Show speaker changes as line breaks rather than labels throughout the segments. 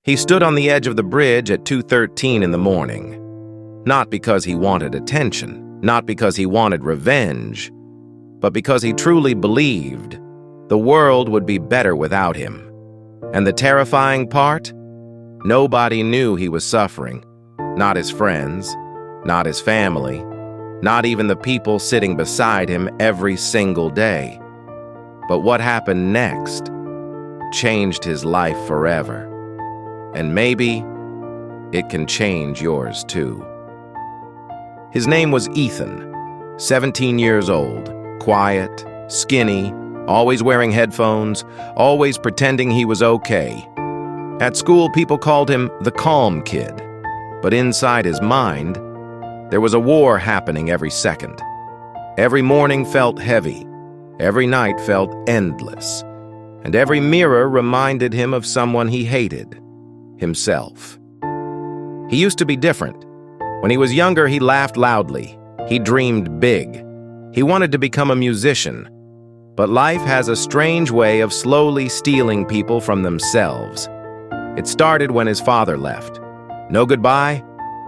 He stood on the edge of the bridge at 2:13 in the morning. Not because he wanted attention, not because he wanted revenge, but because he truly believed the world would be better without him. And the terrifying part? Nobody knew he was suffering. Not his friends, not his family, not even the people sitting beside him every single day. But what happened next changed his life forever. And maybe it can change yours too. His name was Ethan, 17 years old, quiet, skinny, always wearing headphones, always pretending he was okay. At school, people called him the calm kid, but inside his mind, there was a war happening every second. Every morning felt heavy, every night felt endless, and every mirror reminded him of someone he hated, himself. He used to be different. When he was younger, he laughed loudly. He dreamed big. He wanted to become a musician. But life has a strange way of slowly stealing people from themselves. It started when his father left. No goodbye,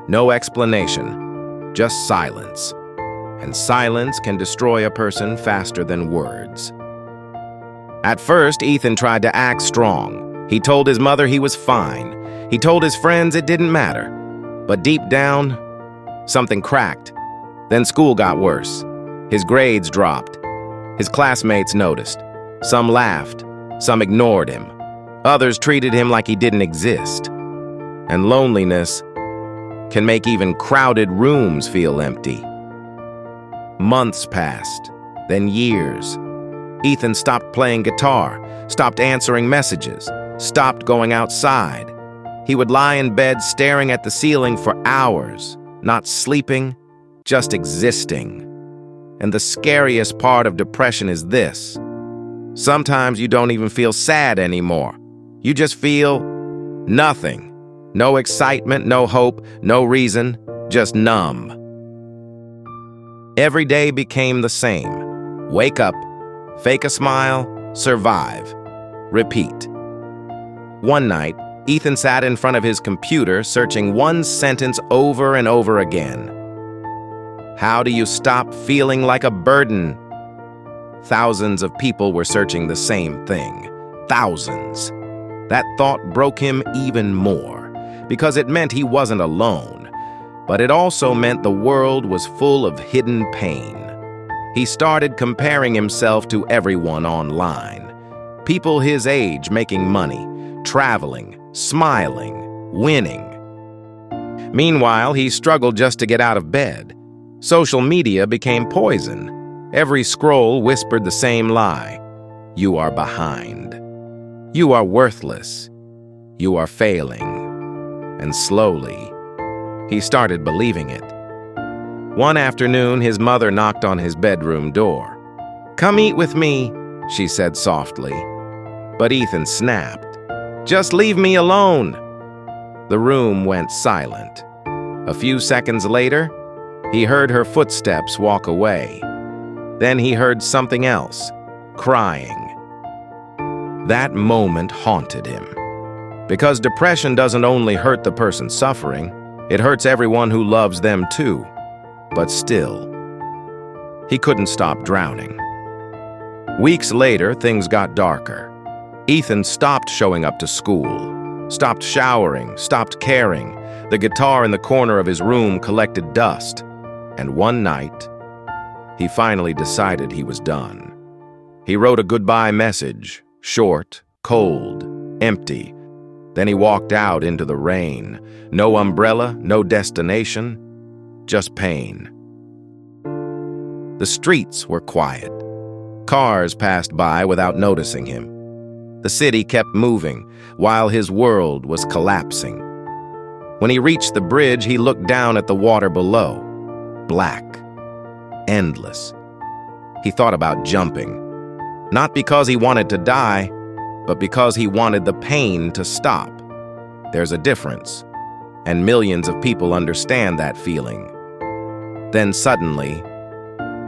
no explanation, just silence. And silence can destroy a person faster than words. At first, Ethan tried to act strong. He told his mother he was fine. He told his friends it didn't matter. But deep down, something cracked. Then school got worse. His grades dropped. His classmates noticed. Some laughed. Some ignored him. Others treated him like he didn't exist. And loneliness can make even crowded rooms feel empty. Months passed, then years. Ethan stopped playing guitar, stopped answering messages, stopped going outside. He would lie in bed staring at the ceiling for hours, not sleeping, just existing. And the scariest part of depression is this. Sometimes you don't even feel sad anymore. You just feel nothing. No excitement, no hope, no reason, just numb. Every day became the same. Wake up, fake a smile, survive, repeat. One night, Ethan sat in front of his computer searching one sentence over and over again. How do you stop feeling like a burden? Thousands of people were searching the same thing. Thousands. That thought broke him even more, because it meant he wasn't alone. But it also meant the world was full of hidden pain. He started comparing himself to everyone online. People his age making money, traveling, smiling, winning. Meanwhile, he struggled just to get out of bed. Social media became poison. Every scroll whispered the same lie. You are behind. You are worthless. You are failing. And slowly, he started believing it. One afternoon, his mother knocked on his bedroom door. "Come eat with me," she said softly. But Ethan snapped. "Just leave me alone." The room went silent. A few seconds later, he heard her footsteps walk away. Then he heard something else, crying. That moment haunted him. Because depression doesn't only hurt the person suffering, it hurts everyone who loves them too. But still, he couldn't stop drowning. Weeks later, things got darker. Ethan stopped showing up to school, stopped showering, stopped caring. The guitar in the corner of his room collected dust. And one night, he finally decided he was done. He wrote a goodbye message, short, cold, empty. Then he walked out into the rain. No umbrella, no destination, just pain. The streets were quiet. Cars passed by without noticing him. The city kept moving while his world was collapsing. When he reached the bridge, he looked down at the water below. Black. Endless. He thought about jumping. Not because he wanted to die, but because he wanted the pain to stop. There's a difference, and millions of people understand that feeling. Then suddenly,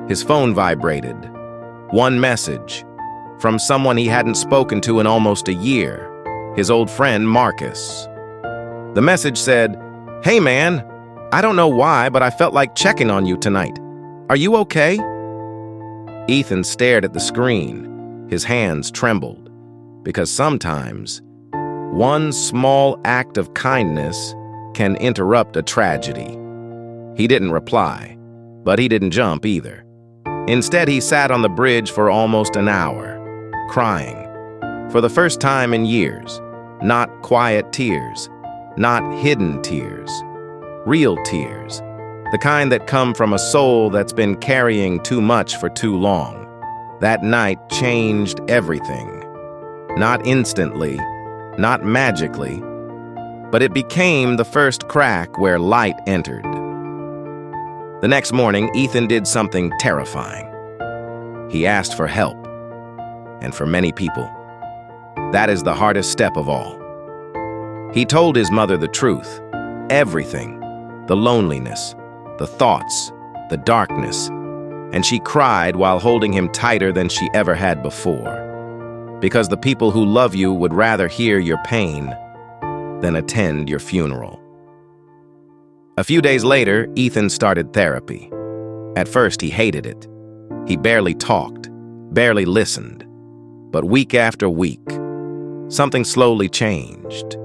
his phone vibrated. One message from someone he hadn't spoken to in almost a year, his old friend Marcus. The message said, "Hey man, I don't know why, but I felt like checking on you tonight. Are you okay?" Ethan stared at the screen. His hands trembled, because sometimes one small act of kindness can interrupt a tragedy. He didn't reply, but he didn't jump either. Instead, he sat on the bridge for almost an hour, crying. For the first time in years, not quiet tears, not hidden tears, real tears, the kind that come from a soul that's been carrying too much for too long. That night changed everything. Not instantly, not magically, but it became the first crack where light entered. The next morning, Ethan did something terrifying. He asked for help. And for many people, that is the hardest step of all. He told his mother the truth, everything, the loneliness, the thoughts, the darkness, and she cried while holding him tighter than she ever had before. Because the people who love you would rather hear your pain than attend your funeral. A few days later, Ethan started therapy. At first, he hated it. He barely talked, barely listened. But week after week, something slowly changed.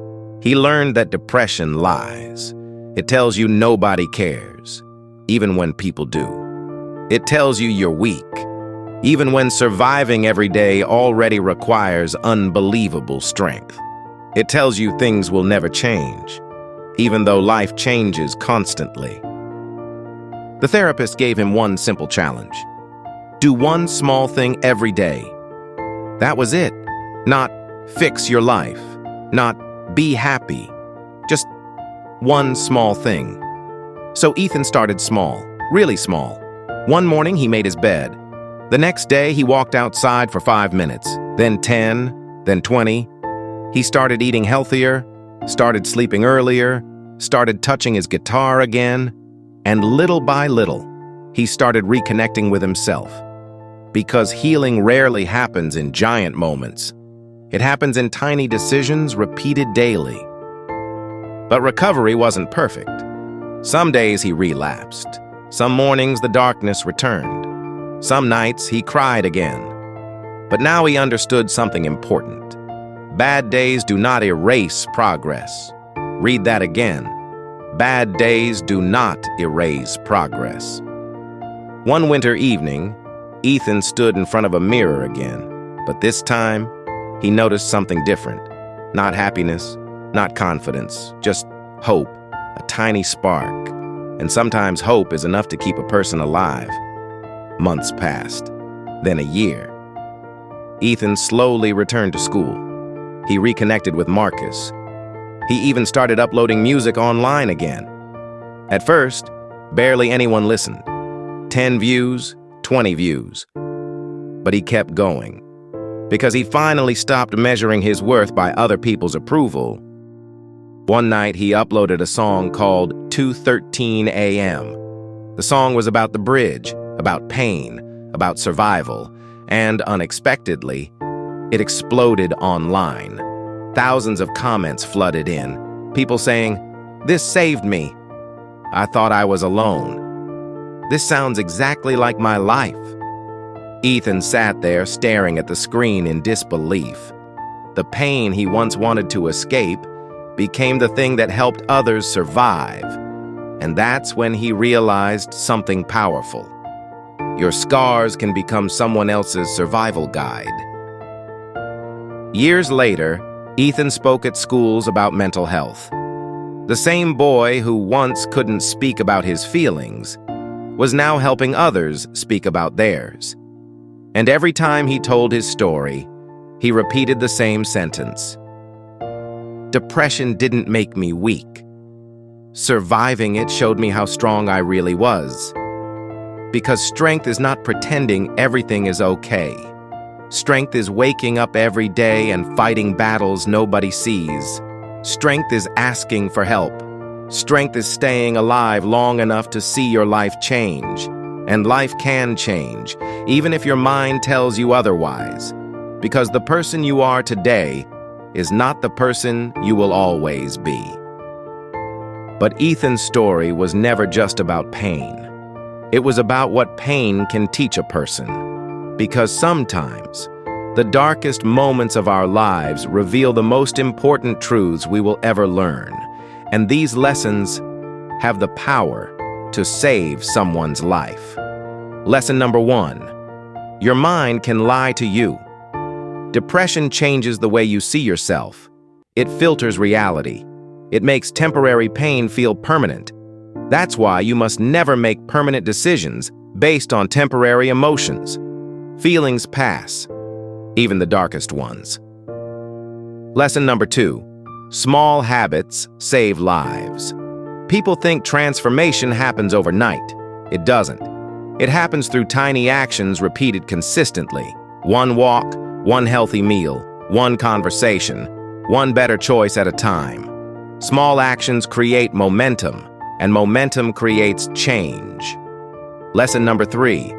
He learned that depression lies. It tells you nobody cares, even when people do. It tells you you're weak, even when surviving every day already requires unbelievable strength. It tells you things will never change, even though life changes constantly. The therapist gave him one simple challenge. Do one small thing every day. That was it. Not fix your life, not be happy, just one small thing. So Ethan started small, really small. One morning he made his bed. The next day he walked outside for 5 minutes, then 10, then 20. He started eating healthier, started sleeping earlier, started touching his guitar again, and little by little, he started reconnecting with himself. Because healing rarely happens in giant moments. It happens in tiny decisions repeated daily. But recovery wasn't perfect. Some days he relapsed. Some mornings the darkness returned. Some nights he cried again. But now he understood something important. Bad days do not erase progress. Read that again. Bad days do not erase progress. One winter evening, Ethan stood in front of a mirror again, but this time, he noticed something different. Not happiness, not confidence, just hope, a tiny spark. And sometimes hope is enough to keep a person alive. Months passed, then a year. Ethan slowly returned to school. He reconnected with Marcus. He even started uploading music online again. At first, barely anyone listened. 10 views, 20 views. But he kept going. Because he finally stopped measuring his worth by other people's approval. One night, he uploaded a song called 2:13 a.m. The song was about the bridge, about pain, about survival, and unexpectedly, it exploded online. Thousands of comments flooded in, people saying, "This saved me. I thought I was alone. This sounds exactly like my life." Ethan sat there staring at the screen in disbelief. The pain he once wanted to escape became the thing that helped others survive. And that's when he realized something powerful. Your scars can become someone else's survival guide. Years later, Ethan spoke at schools about mental health. The same boy who once couldn't speak about his feelings was now helping others speak about theirs. And every time he told his story, he repeated the same sentence. Depression didn't make me weak. Surviving it showed me how strong I really was. Because strength is not pretending everything is okay. Strength is waking up every day and fighting battles nobody sees. Strength is asking for help. Strength is staying alive long enough to see your life change. And life can change, even if your mind tells you otherwise. Because the person you are today is not the person you will always be. But Ethan's story was never just about pain. It was about what pain can teach a person. Because sometimes, the darkest moments of our lives reveal the most important truths we will ever learn. And these lessons have the power to save someone's life. Lesson number 1. Your mind can lie to you. Depression changes the way you see yourself. It filters reality. It makes temporary pain feel permanent. That's why you must never make permanent decisions based on temporary emotions. Feelings pass, even the darkest ones. Lesson number 2. Small habits save lives. People think transformation happens overnight. It doesn't. It happens through tiny actions repeated consistently. One walk, one healthy meal, one conversation, one better choice at a time. Small actions create momentum, and momentum creates change. Lesson number 3.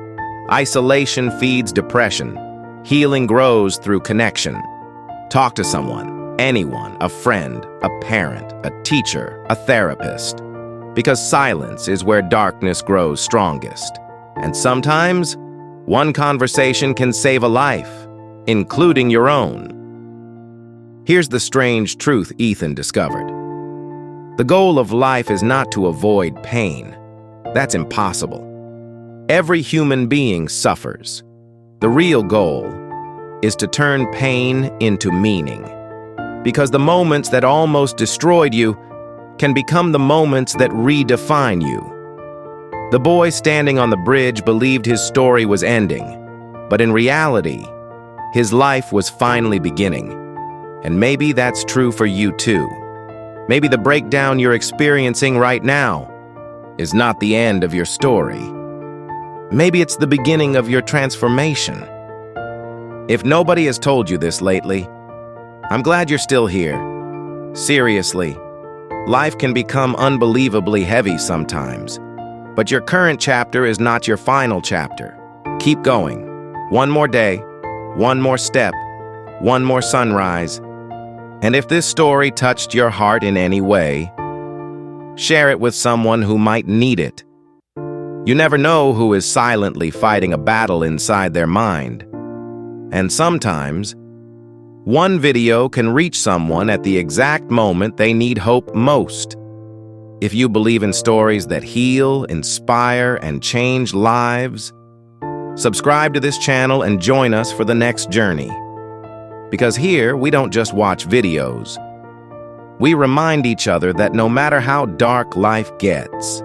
Isolation feeds depression. Healing grows through connection. Talk to someone, anyone, a friend, a parent, a teacher, a therapist. Because silence is where darkness grows strongest. And sometimes, one conversation can save a life, including your own. Here's the strange truth Ethan discovered. The goal of life is not to avoid pain. That's impossible. Every human being suffers. The real goal is to turn pain into meaning. Because the moments that almost destroyed you can become the moments that redefine you. The boy standing on the bridge believed his story was ending, but in reality, his life was finally beginning. And maybe that's true for you too. Maybe the breakdown you're experiencing right now is not the end of your story. Maybe it's the beginning of your transformation. If nobody has told you this lately, I'm glad you're still here. Seriously, life can become unbelievably heavy sometimes, but your current chapter is not your final chapter. Keep going. One more day, one more step, one more sunrise. And if this story touched your heart in any way, share it with someone who might need it. You never know who is silently fighting a battle inside their mind. And sometimes, one video can reach someone at the exact moment they need hope most. If you believe in stories that heal, inspire, and change lives, subscribe to this channel and join us for the next journey. Because here, we don't just watch videos. We remind each other that no matter how dark life gets,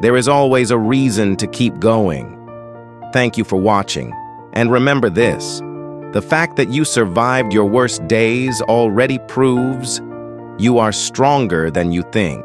there is always a reason to keep going. Thank you for watching. And remember this, the fact that you survived your worst days already proves you are stronger than you think.